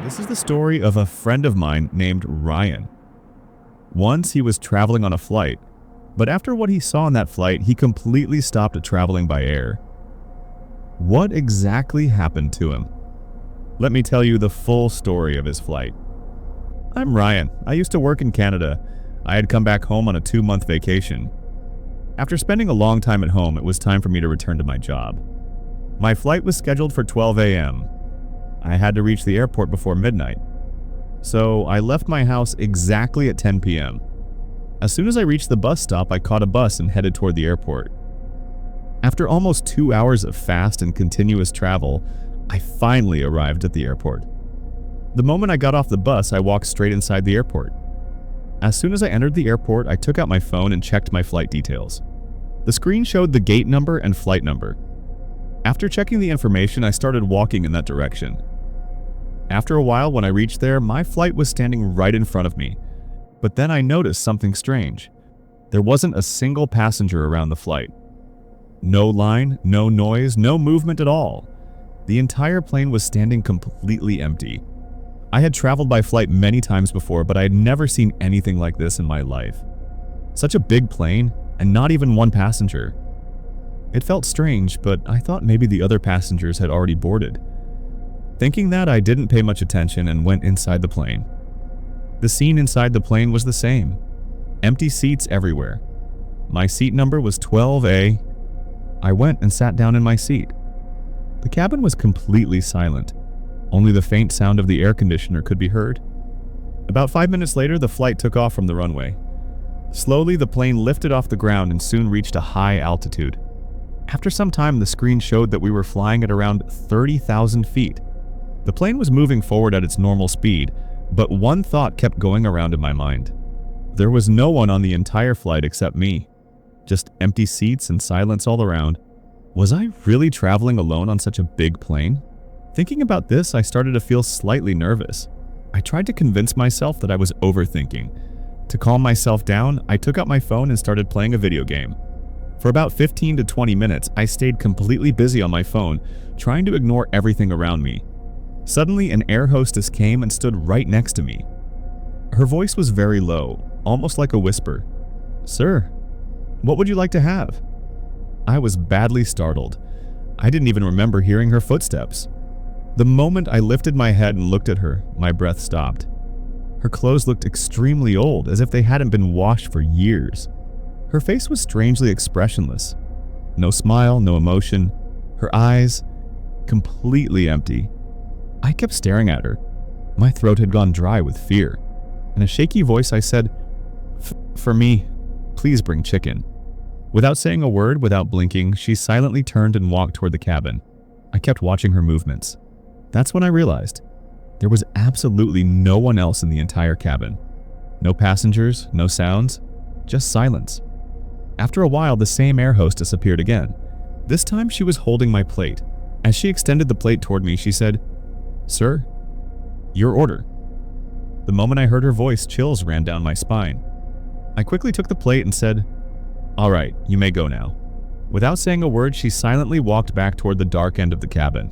This is the story of a friend of mine named Ryan. Once he was traveling on a flight, but after what he saw on that flight, he completely stopped traveling by air. What exactly happened to him? Let me tell you the full story of his flight. I'm Ryan. I used to work in Canada. I had come back home on a 2-month vacation. After spending a long time at home, it was time for me to return to my job. My flight was scheduled for 12 a.m. I had to reach the airport before midnight. So I left my house exactly at 10 p.m. As soon as I reached the bus stop, I caught a bus and headed toward the airport. After almost 2 hours of fast and continuous travel, I finally arrived at the airport. The moment I got off the bus, I walked straight inside the airport. As soon as I entered the airport, I took out my phone and checked my flight details. The screen showed the gate number and flight number. After checking the information, I started walking in that direction. After a while, when I reached there, my flight was standing right in front of me. But then I noticed something strange. There wasn't a single passenger around the flight. No line, no noise, no movement at all. The entire plane was standing completely empty. I had traveled by flight many times before, but I had never seen anything like this in my life. Such a big plane, and not even one passenger. It felt strange, but I thought maybe the other passengers had already boarded. Thinking that, I didn't pay much attention and went inside the plane. The scene inside the plane was the same. Empty seats everywhere. My seat number was 12A. I went and sat down in my seat. The cabin was completely silent. Only the faint sound of the air conditioner could be heard. About 5 minutes later, the flight took off from the runway. Slowly, the plane lifted off the ground and soon reached a high altitude. After some time, the screen showed that we were flying at around 30,000 feet. The plane was moving forward at its normal speed, but one thought kept going around in my mind. There was no one on the entire flight except me. Just empty seats and silence all around. Was I really traveling alone on such a big plane? Thinking about this, I started to feel slightly nervous. I tried to convince myself that I was overthinking. To calm myself down, I took out my phone and started playing a video game. For about 15 to 20 minutes, I stayed completely busy on my phone, trying to ignore everything around me. Suddenly, an air hostess came and stood right next to me. Her voice was very low, almost like a whisper. "Sir, what would you like to have?" I was badly startled. I didn't even remember hearing her footsteps. The moment I lifted my head and looked at her, my breath stopped. Her clothes looked extremely old, as if they hadn't been washed for years. Her face was strangely expressionless. No smile, no emotion. Her eyes, completely empty. I kept staring at her. My throat had gone dry with fear. In a shaky voice, I said, "For me, please bring chicken." Without saying a word, without blinking, she silently turned and walked toward the cabin. I kept watching her movements. That's when I realized there was absolutely no one else in the entire cabin. No passengers, no sounds, just silence. After a while, the same air hostess appeared again. This time she was holding my plate. As she extended the plate toward me, she said, "Sir, your order." The moment I heard her voice, chills ran down my spine. I quickly took the plate and said, "All right, you may go now." Without saying a word, she silently walked back toward the dark end of the cabin.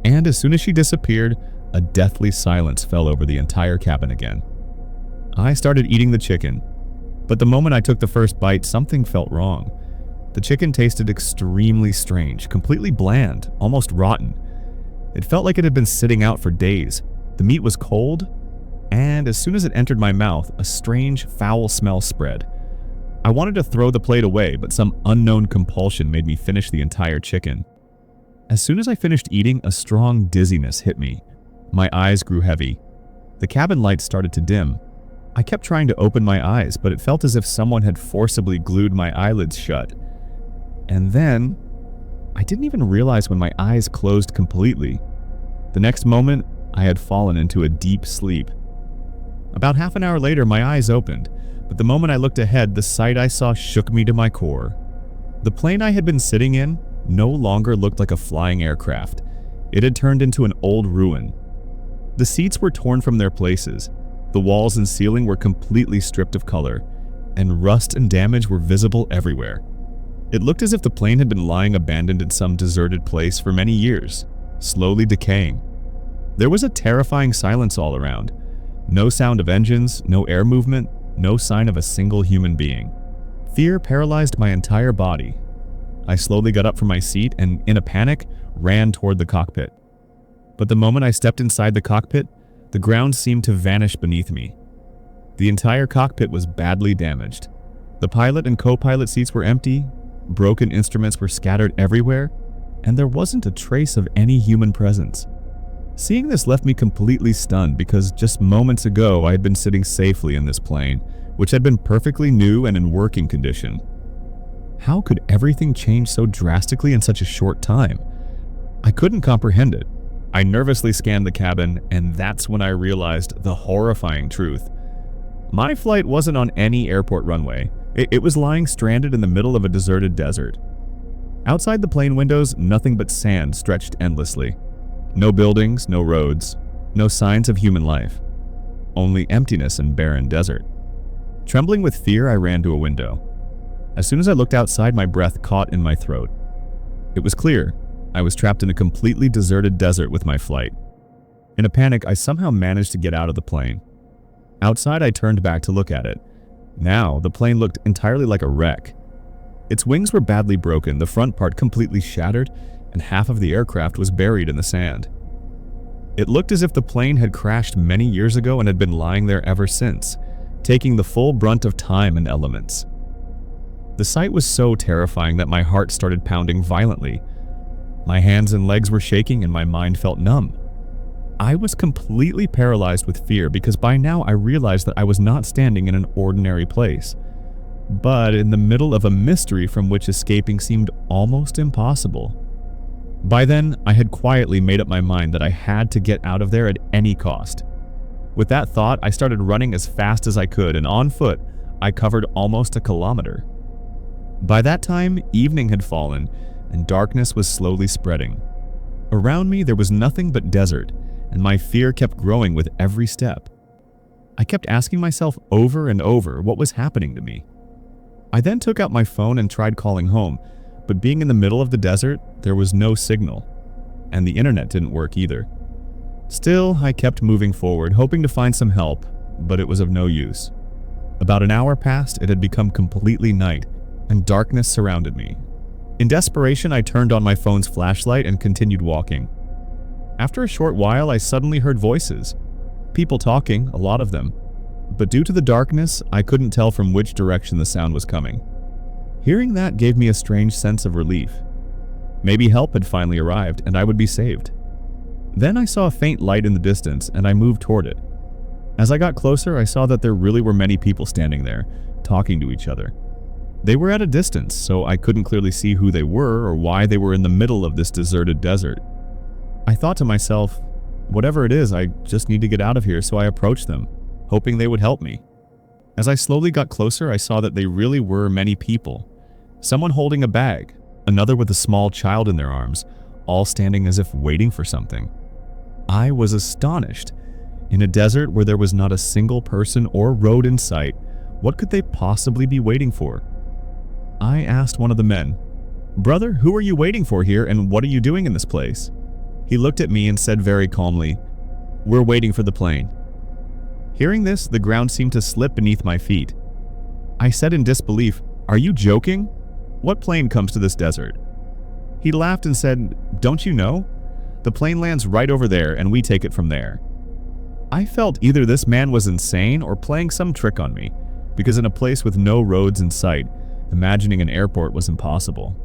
And as soon as she disappeared, a deathly silence fell over the entire cabin again. I started eating the chicken, but the moment I took the first bite, something felt wrong. The chicken tasted extremely strange, completely bland, almost rotten. It felt like it had been sitting out for days. The meat was cold, and as soon as it entered my mouth, a strange, foul smell spread. I wanted to throw the plate away, but some unknown compulsion made me finish the entire chicken. As soon as I finished eating, a strong dizziness hit me. My eyes grew heavy. The cabin lights started to dim. I kept trying to open my eyes, but it felt as if someone had forcibly glued my eyelids shut. And then, I didn't even realize when my eyes closed completely. The next moment, I had fallen into a deep sleep. About half an hour later, my eyes opened, but the moment I looked ahead, the sight I saw shook me to my core. The plane I had been sitting in no longer looked like a flying aircraft. It had turned into an old ruin. The seats were torn from their places. The walls and ceiling were completely stripped of color, and rust and damage were visible everywhere. It looked as if the plane had been lying abandoned in some deserted place for many years, slowly decaying. There was a terrifying silence all around. No sound of engines, no air movement, no sign of a single human being. Fear paralyzed my entire body. I slowly got up from my seat and, in a panic, ran toward the cockpit. But the moment I stepped inside the cockpit, the ground seemed to vanish beneath me. The entire cockpit was badly damaged. The pilot and co-pilot seats were empty, broken instruments were scattered everywhere, and there wasn't a trace of any human presence. Seeing this left me completely stunned because just moments ago I had been sitting safely in this plane, which had been perfectly new and in working condition. How could everything change so drastically in such a short time? I couldn't comprehend it. I nervously scanned the cabin, and that's when I realized the horrifying truth. My flight wasn't on any airport runway. It was lying stranded in the middle of a deserted desert. Outside the plane windows, nothing but sand stretched endlessly. No buildings, no roads, no signs of human life. Only emptiness and barren desert. Trembling with fear, I ran to a window. As soon as I looked outside, my breath caught in my throat. It was clear. I was trapped in a completely deserted desert with my flight. In a panic, I somehow managed to get out of the plane. Outside, I turned back to look at it. Now, the plane looked entirely like a wreck. Its wings were badly broken, the front part completely shattered, and half of the aircraft was buried in the sand. It looked as if the plane had crashed many years ago and had been lying there ever since, taking the full brunt of time and elements. The sight was so terrifying that my heart started pounding violently. My hands and legs were shaking and my mind felt numb. I was completely paralyzed with fear because by now I realized that I was not standing in an ordinary place, but in the middle of a mystery from which escaping seemed almost impossible. By then, I had quietly made up my mind that I had to get out of there at any cost. With that thought, I started running as fast as I could, and on foot, I covered almost a kilometer. By that time, evening had fallen, and darkness was slowly spreading. Around me, there was nothing but desert, and my fear kept growing with every step. I kept asking myself over and over what was happening to me. I then took out my phone and tried calling home, but being in the middle of the desert, there was no signal, and the internet didn't work either. Still, I kept moving forward, hoping to find some help, but it was of no use. About an hour passed, it had become completely night, and darkness surrounded me. In desperation, I turned on my phone's flashlight and continued walking. After a short while, I suddenly heard voices. People talking, a lot of them. But due to the darkness, I couldn't tell from which direction the sound was coming. Hearing that gave me a strange sense of relief. Maybe help had finally arrived, and I would be saved. Then I saw a faint light in the distance, and I moved toward it. As I got closer, I saw that there really were many people standing there, talking to each other. They were at a distance, so I couldn't clearly see who they were or why they were in the middle of this deserted desert. I thought to myself, whatever it is, I just need to get out of here, so I approached them, hoping they would help me. As I slowly got closer, I saw that they really were many people. Someone holding a bag, another with a small child in their arms, all standing as if waiting for something. I was astonished. In a desert where there was not a single person or road in sight, what could they possibly be waiting for? I asked one of the men, "Brother, who are you waiting for here, and what are you doing in this place?" He looked at me and said very calmly, "We're waiting for the plane." Hearing this, the ground seemed to slip beneath my feet. I said in disbelief, "Are you joking? What plane comes to this desert?" He laughed and said, "Don't you know? The plane lands right over there and we take it from there." I felt either this man was insane or playing some trick on me, because in a place with no roads in sight, imagining an airport was impossible.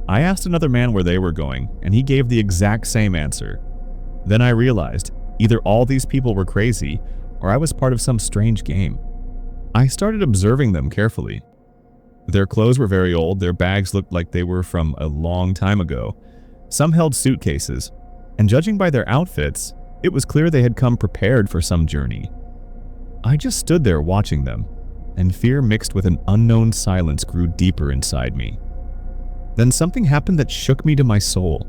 I asked another man where they were going, and he gave the exact same answer. Then I realized, either all these people were crazy, or I was part of some strange game. I started observing them carefully. Their clothes were very old, their bags looked like they were from a long time ago. Some held suitcases, and judging by their outfits, it was clear they had come prepared for some journey. I just stood there watching them, and fear mixed with an unknown silence grew deeper inside me. Then something happened that shook me to my soul.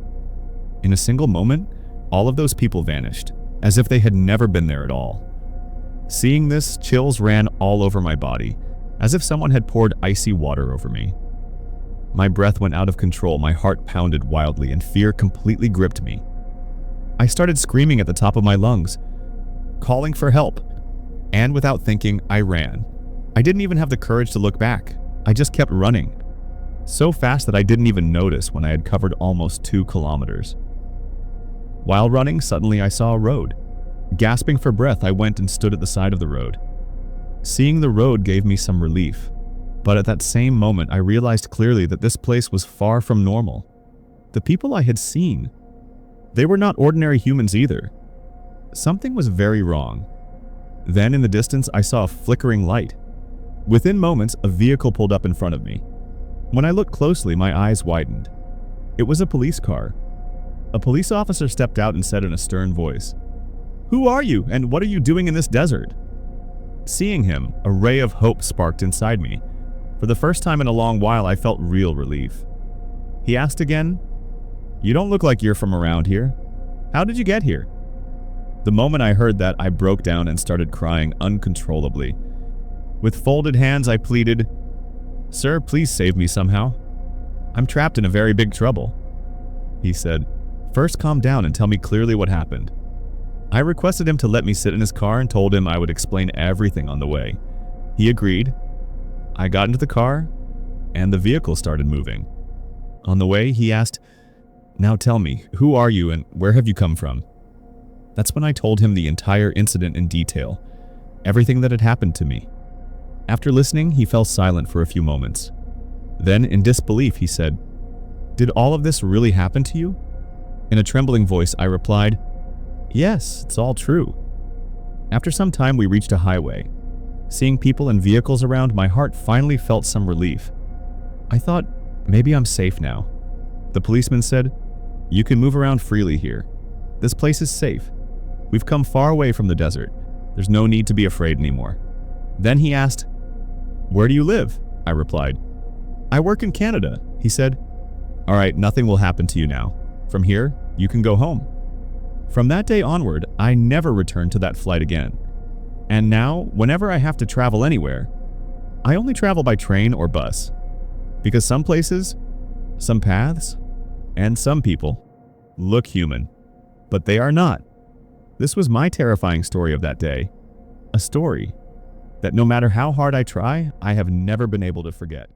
In a single moment, all of those people vanished, as if they had never been there at all. Seeing this, chills ran all over my body, as if someone had poured icy water over me. My breath went out of control, my heart pounded wildly, and fear completely gripped me. I started screaming at the top of my lungs, calling for help. And without thinking, I ran. I didn't even have the courage to look back. I just kept running. So fast that I didn't even notice when I had covered almost 2 kilometers. While running, suddenly I saw a road. Gasping for breath, I went and stood at the side of the road. Seeing the road gave me some relief, but at that same moment I realized clearly that this place was far from normal. The people I had seen, they were not ordinary humans either. Something was very wrong. Then in the distance I saw a flickering light. Within moments, a vehicle pulled up in front of me. When I looked closely, my eyes widened. It was a police car. A police officer stepped out and said in a stern voice, "Who are you, and what are you doing in this desert?" Seeing him, a ray of hope sparked inside me. For the first time in a long while, I felt real relief. He asked again, "You don't look like you're from around here. How did you get here?" The moment I heard that, I broke down and started crying uncontrollably. With folded hands, I pleaded, "Sir, please save me somehow. I'm trapped in a very big trouble." He said, "First calm down and tell me clearly what happened." I requested him to let me sit in his car and told him I would explain everything on the way. He agreed. I got into the car, and the vehicle started moving. On the way, he asked, "Now tell me, who are you and where have you come from?" That's when I told him the entire incident in detail, everything that had happened to me. After listening, he fell silent for a few moments. Then, in disbelief, he said, "Did all of this really happen to you?" In a trembling voice, I replied, "Yes, it's all true." After some time, we reached a highway. Seeing people and vehicles around, my heart finally felt some relief. I thought, maybe I'm safe now. The policeman said, "You can move around freely here. This place is safe. We've come far away from the desert. There's no need to be afraid anymore." Then he asked, "Where do you live?" I replied, "I work in Canada." He said, "All right, nothing will happen to you now. From here, you can go home." From that day onward, I never returned to that flight again. And now, whenever I have to travel anywhere, I only travel by train or bus. Because some places, some paths, and some people look human, but they are not. This was my terrifying story of that day. A story that no matter how hard I try, I have never been able to forget.